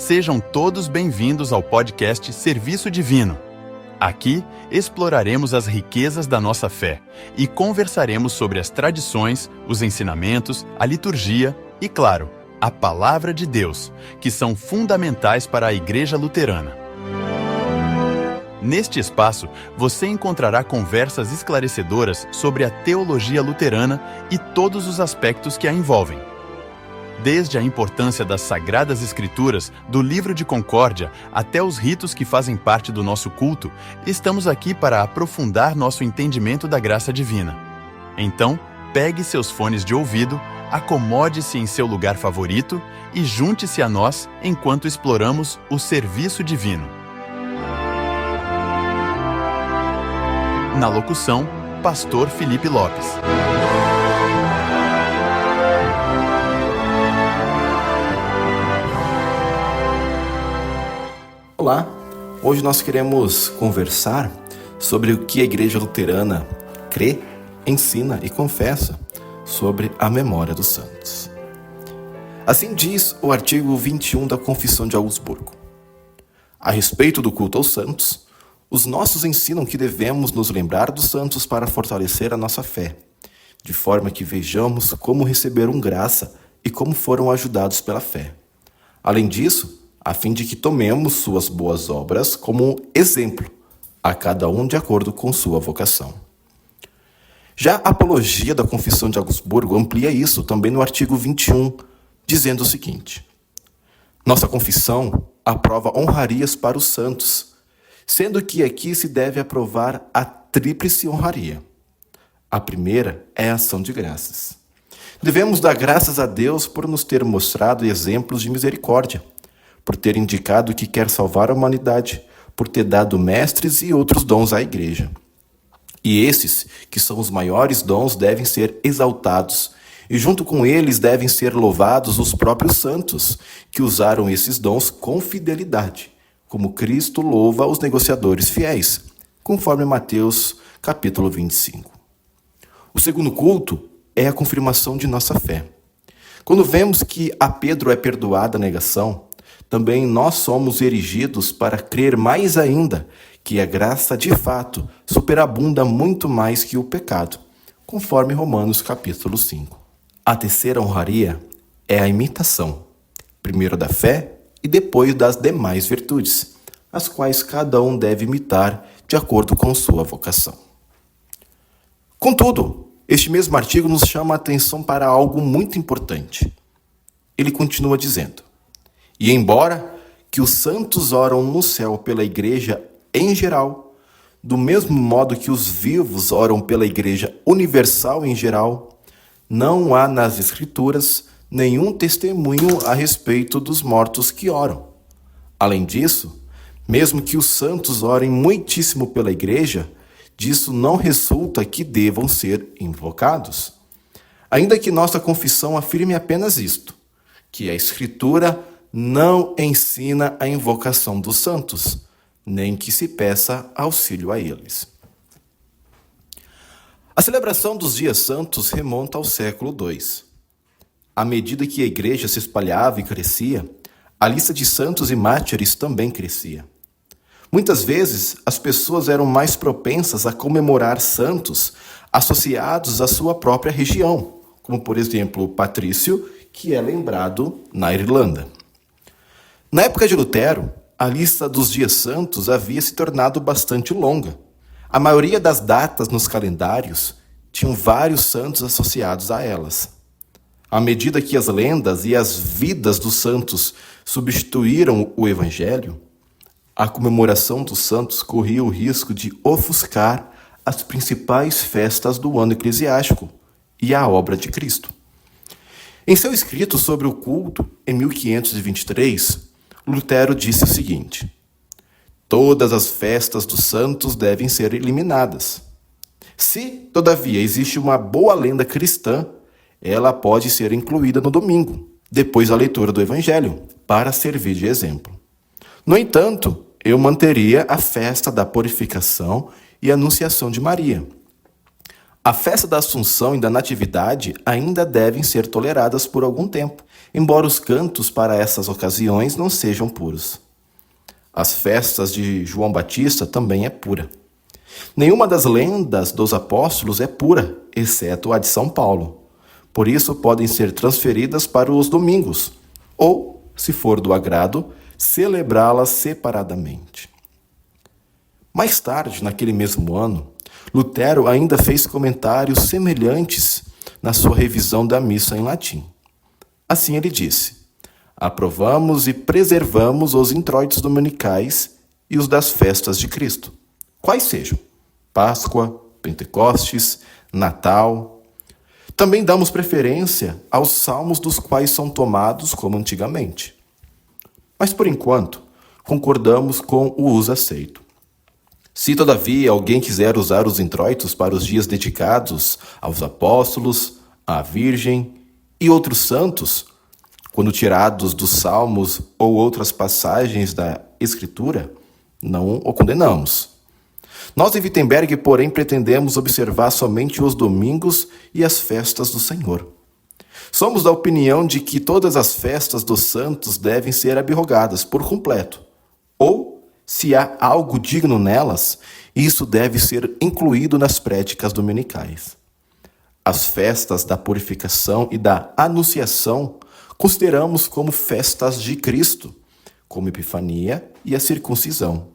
Sejam todos bem-vindos ao podcast Serviço Divino. Aqui exploraremos as riquezas da nossa fé e conversaremos sobre as tradições, os ensinamentos, a liturgia e, claro, a Palavra de Deus, que são fundamentais para a Igreja Luterana. Neste espaço, você encontrará conversas esclarecedoras sobre a teologia luterana e todos os aspectos que a envolvem. Desde a importância das Sagradas Escrituras, do Livro de Concórdia, até os ritos que fazem parte do nosso culto, estamos aqui para aprofundar nosso entendimento da graça divina. Então, pegue seus fones de ouvido, acomode-se em seu lugar favorito e junte-se a nós enquanto exploramos o serviço divino. Na locução, Pastor Felipe Lopes. Olá, hoje nós queremos conversar sobre o que a Igreja Luterana crê, ensina e confessa sobre a memória dos santos. Assim diz o artigo 21 da Confissão de Augsburgo. A respeito do culto aos santos, os nossos ensinam que devemos nos lembrar dos santos para fortalecer a nossa fé, de forma que vejamos como receberam graça e como foram ajudados pela fé. Além disso, a fim de que tomemos suas boas obras como exemplo, a cada um de acordo com sua vocação. Já a Apologia da Confissão de Augsburgo amplia isso também no artigo 21, dizendo o seguinte: nossa confissão aprova honrarias para os santos, sendo que aqui se deve aprovar a tríplice honraria. A primeira é a ação de graças. Devemos dar graças a Deus por nos ter mostrado exemplos de misericórdia, por ter indicado que quer salvar a humanidade, por ter dado mestres e outros dons à Igreja. E esses, que são os maiores dons, devem ser exaltados, e junto com eles devem ser louvados os próprios santos, que usaram esses dons com fidelidade, como Cristo louva os negociadores fiéis, conforme Mateus capítulo 25. O segundo culto é a confirmação de nossa fé. Quando vemos que a Pedro é perdoada a negação, também nós somos erigidos para crer mais ainda que a graça de fato superabunda muito mais que o pecado, conforme Romanos capítulo 5. A terceira honraria é a imitação, primeiro da fé e depois das demais virtudes, as quais cada um deve imitar de acordo com sua vocação. Contudo, este mesmo artigo nos chama a atenção para algo muito importante. Ele continua dizendo: e embora que os santos oram no céu pela Igreja em geral, do mesmo modo que os vivos oram pela Igreja universal em geral, não há nas Escrituras nenhum testemunho a respeito dos mortos que oram. Além disso, mesmo que os santos orem muitíssimo pela Igreja, disso não resulta que devam ser invocados. Ainda que nossa confissão afirme apenas isto, que a Escritura não ensina a invocação dos santos, nem que se peça auxílio a eles. A celebração dos dias santos remonta ao século II. À medida que a igreja se espalhava e crescia, a lista de santos e mártires também crescia. Muitas vezes, as pessoas eram mais propensas a comemorar santos associados à sua própria região, como, por exemplo, Patrício, que é lembrado na Irlanda. Na época de Lutero, a lista dos dias santos havia se tornado bastante longa. A maioria das datas nos calendários tinham vários santos associados a elas. À medida que as lendas e as vidas dos santos substituíram o Evangelho, a comemoração dos santos corria o risco de ofuscar as principais festas do ano eclesiástico e a obra de Cristo. Em seu escrito sobre o culto, em 1523, Lutero disse o seguinte: todas as festas dos santos devem ser eliminadas. Se, todavia, existe uma boa lenda cristã, ela pode ser incluída no domingo, depois da leitura do Evangelho, para servir de exemplo. No entanto, eu manteria a festa da purificação e anunciação de Maria. A festa da Assunção e da Natividade ainda devem ser toleradas por algum tempo, embora os cantos para essas ocasiões não sejam puros. As festas de João Batista também é pura. Nenhuma das lendas dos apóstolos é pura, exceto a de São Paulo. Por isso podem ser transferidas para os domingos, ou, se for do agrado, celebrá-las separadamente. Mais tarde, naquele mesmo ano, Lutero ainda fez comentários semelhantes na sua revisão da missa em latim. Assim ele disse: aprovamos e preservamos os introitos dominicais e os das festas de Cristo, quais sejam Páscoa, Pentecostes, Natal. Também damos preferência aos salmos dos quais são tomados como antigamente. Mas, por enquanto, concordamos com o uso aceito. Se, todavia, alguém quiser usar os introitos para os dias dedicados aos apóstolos, à Virgem e outros santos, quando tirados dos Salmos ou outras passagens da Escritura, não o condenamos. Nós, em Wittenberg, porém, pretendemos observar somente os domingos e as festas do Senhor. Somos da opinião de que todas as festas dos santos devem ser abrogadas por completo, ou, se há algo digno nelas, isso deve ser incluído nas prédicas dominicais. As festas da purificação e da anunciação consideramos como festas de Cristo, como Epifania e a circuncisão.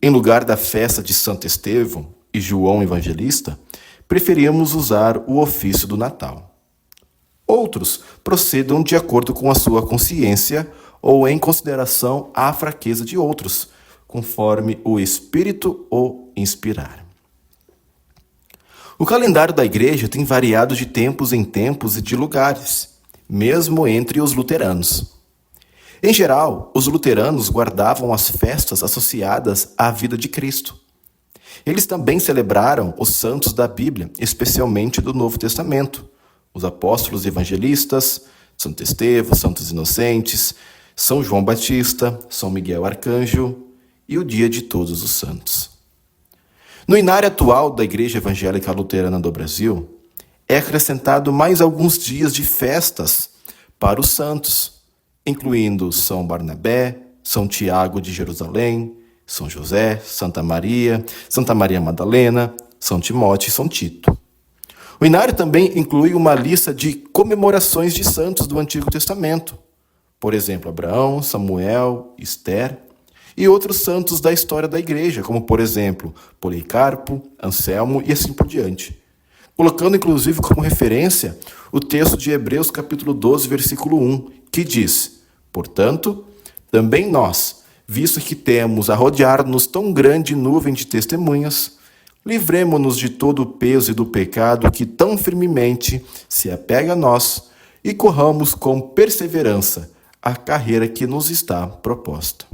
Em lugar da festa de Santo Estevão e João Evangelista, preferimos usar o ofício do Natal. Outros procedam de acordo com a sua consciência ou em consideração à fraqueza de outros, conforme o Espírito o inspirar. O calendário da Igreja tem variado de tempos em tempos e de lugares, mesmo entre os luteranos. Em geral, os luteranos guardavam as festas associadas à vida de Cristo. Eles também celebraram os santos da Bíblia, especialmente do Novo Testamento, os apóstolos evangelistas, Santo Estevão, Santos Inocentes, São João Batista, São Miguel Arcanjo e o Dia de Todos os Santos. No inário atual da Igreja Evangélica Luterana do Brasil, é acrescentado mais alguns dias de festas para os santos, incluindo São Barnabé, São Tiago de Jerusalém, São José, Santa Maria Madalena, São Timóteo e São Tito. O inário também inclui uma lista de comemorações de santos do Antigo Testamento, por exemplo, Abraão, Samuel, Esther, e outros santos da história da Igreja, como, por exemplo, Policarpo, Anselmo e assim por diante, colocando inclusive como referência o texto de Hebreus capítulo 12, versículo 1, que diz: portanto, também nós, visto que temos a rodear-nos tão grande nuvem de testemunhas, livremo-nos de todo o peso e do pecado que tão firmemente se apega a nós e corramos com perseverança a carreira que nos está proposta.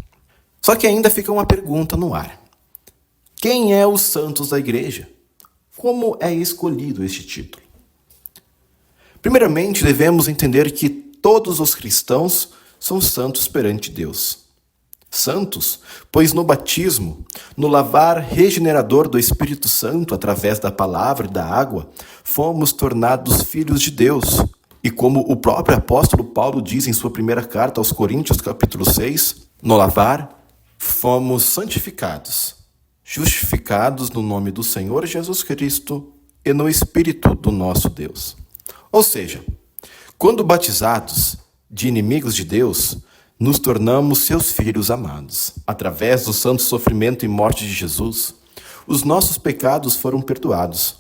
Só que ainda fica uma pergunta no ar. Quem é os santos da Igreja? Como é escolhido este título? Primeiramente, devemos entender que todos os cristãos são santos perante Deus. Santos, pois no batismo, no lavar regenerador do Espírito Santo através da palavra e da água, fomos tornados filhos de Deus. E como o próprio apóstolo Paulo diz em sua primeira carta aos Coríntios, capítulo 6, no lavar, fomos santificados, justificados no nome do Senhor Jesus Cristo e no Espírito do nosso Deus. Ou seja, quando batizados de inimigos de Deus, nos tornamos seus filhos amados. Através do santo sofrimento e morte de Jesus, os nossos pecados foram perdoados.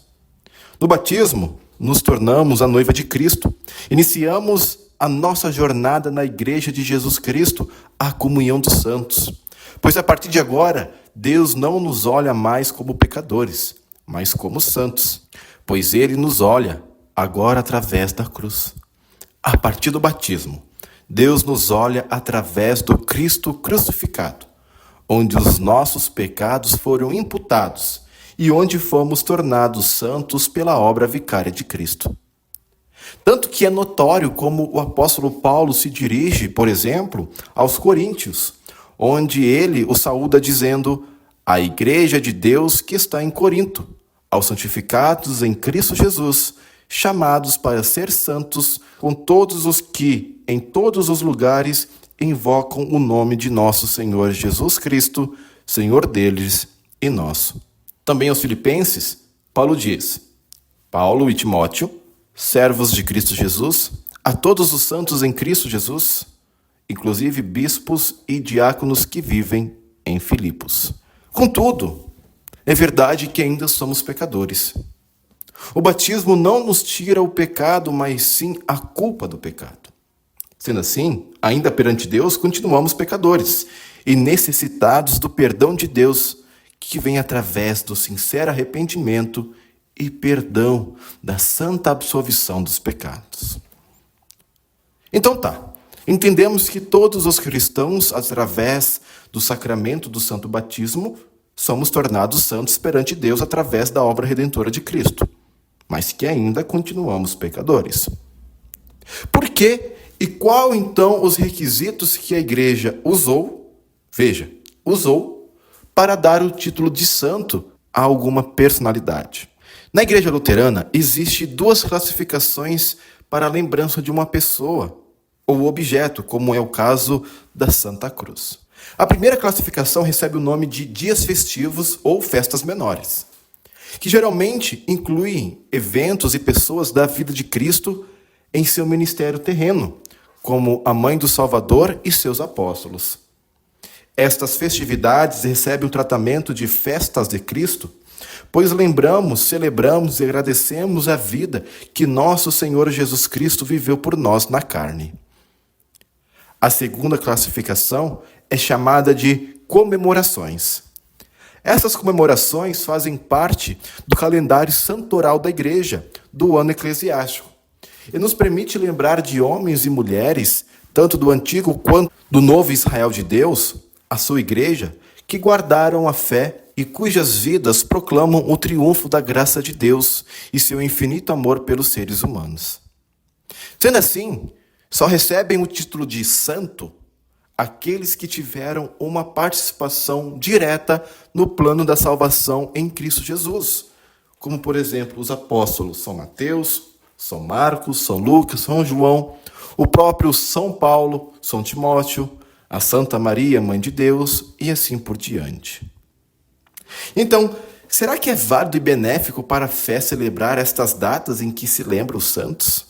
No batismo, nos tornamos a noiva de Cristo. Iniciamos a nossa jornada na Igreja de Jesus Cristo, a comunhão dos santos. Pois a partir de agora, Deus não nos olha mais como pecadores, mas como santos. Pois Ele nos olha agora através da cruz. A partir do batismo, Deus nos olha através do Cristo crucificado, onde os nossos pecados foram imputados e onde fomos tornados santos pela obra vicária de Cristo. Tanto que é notório como o apóstolo Paulo se dirige, por exemplo, aos Coríntios, onde ele o saúda dizendo: a igreja de Deus que está em Corinto, aos santificados em Cristo Jesus, chamados para ser santos, com todos os que, em todos os lugares, invocam o nome de nosso Senhor Jesus Cristo, Senhor deles e nosso. Também aos Filipenses, Paulo diz: Paulo e Timóteo, servos de Cristo Jesus, a todos os santos em Cristo Jesus, inclusive bispos e diáconos que vivem em Filipos. Contudo, é verdade que ainda somos pecadores. O batismo não nos tira o pecado, mas sim a culpa do pecado. Sendo assim, ainda perante Deus, continuamos pecadores e necessitados do perdão de Deus, que vem através do sincero arrependimento e perdão da santa absolvição dos pecados. Então entendemos que todos os cristãos, através do sacramento do santo batismo, somos tornados santos perante Deus através da obra redentora de Cristo, mas que ainda continuamos pecadores. Por quê? E qual então os requisitos que a igreja usou? Veja, usou para dar o título de santo a alguma personalidade. Na igreja luterana, existe 2 classificações para a lembrança de uma pessoa ou objeto, como é o caso da Santa Cruz. A primeira classificação recebe o nome de dias festivos ou festas menores, que geralmente incluem eventos e pessoas da vida de Cristo em seu ministério terreno, como a Mãe do Salvador e seus apóstolos. Estas festividades recebem o tratamento de festas de Cristo, pois lembramos, celebramos e agradecemos a vida que nosso Senhor Jesus Cristo viveu por nós na carne. A segunda classificação é chamada de comemorações. Essas comemorações fazem parte do calendário santoral da igreja, do ano eclesiástico, e nos permite lembrar de homens e mulheres, tanto do antigo quanto do novo Israel de Deus, a sua igreja, que guardaram a fé e cujas vidas proclamam o triunfo da graça de Deus e seu infinito amor pelos seres humanos. Sendo assim, só recebem o título de santo aqueles que tiveram uma participação direta no plano da salvação em Cristo Jesus, como, por exemplo, os apóstolos São Mateus, São Marcos, São Lucas, São João, o próprio São Paulo, São Timóteo, a Santa Maria, Mãe de Deus, e assim por diante. Então, será que é válido e benéfico para a fé celebrar estas datas em que se lembra os santos?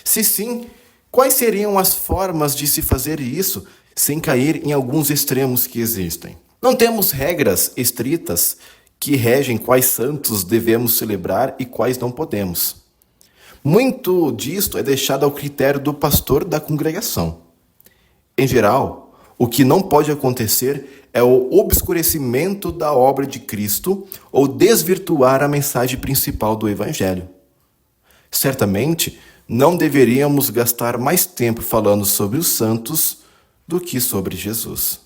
Se sim, quais seriam as formas de se fazer isso sem cair em alguns extremos que existem? Não temos regras estritas que regem quais santos devemos celebrar e quais não podemos. Muito disto é deixado ao critério do pastor da congregação. Em geral, o que não pode acontecer é o obscurecimento da obra de Cristo ou desvirtuar a mensagem principal do Evangelho. Certamente, não deveríamos gastar mais tempo falando sobre os santos do que sobre Jesus.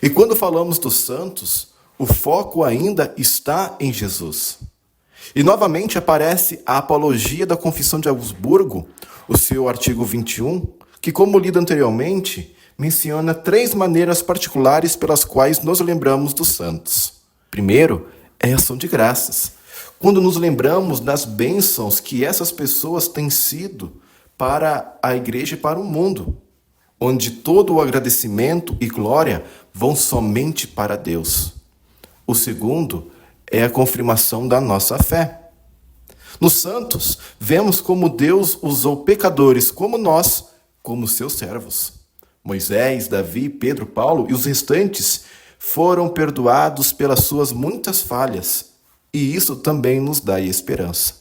E quando falamos dos santos, o foco ainda está em Jesus. E novamente aparece a Apologia da Confissão de Augsburgo, o seu artigo 21, que, como lido anteriormente, menciona 3 maneiras particulares pelas quais nos lembramos dos santos. Primeiro, é a ação de graças, quando nos lembramos das bênçãos que essas pessoas têm sido para a igreja e para o mundo, onde todo o agradecimento e glória vão somente para Deus. O segundo é a confirmação da nossa fé. Nos santos, vemos como Deus usou pecadores como nós, como seus servos. Moisés, Davi, Pedro, Paulo e os restantes foram perdoados pelas suas muitas falhas, e isso também nos dá esperança.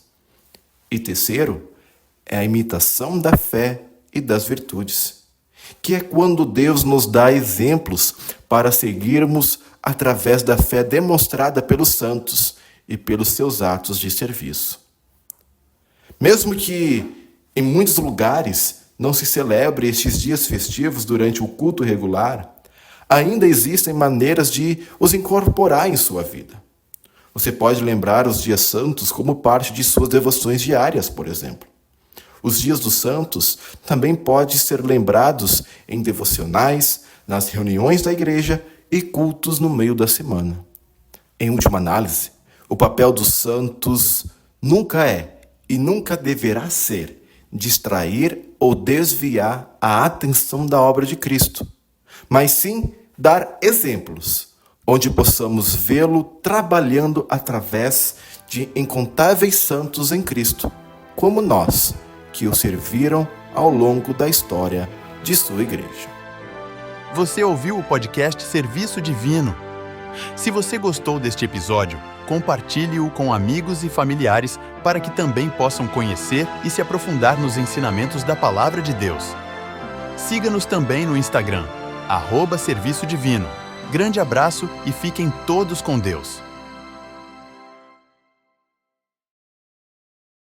E terceiro, é a imitação da fé e das virtudes, que é quando Deus nos dá exemplos para seguirmos através da fé demonstrada pelos santos e pelos seus atos de serviço. Mesmo que em muitos lugares não se celebre estes dias festivos durante o culto regular, ainda existem maneiras de os incorporar em sua vida. Você pode lembrar os dias santos como parte de suas devoções diárias, por exemplo. Os dias dos santos também podem ser lembrados em devocionais, nas reuniões da igreja e cultos no meio da semana. Em última análise, O papel dos santos nunca é e nunca deverá ser distrair ou desviar a atenção da obra de Cristo, mas sim dar exemplos, onde possamos vê-lo trabalhando através de incontáveis santos em Cristo, como nós, que o serviram ao longo da história de sua igreja. Você ouviu o podcast Serviço Divino? Se você gostou deste episódio, compartilhe-o com amigos e familiares para que também possam conhecer e se aprofundar nos ensinamentos da Palavra de Deus. Siga-nos também no Instagram, @Serviço Divino. Grande abraço e fiquem todos com Deus.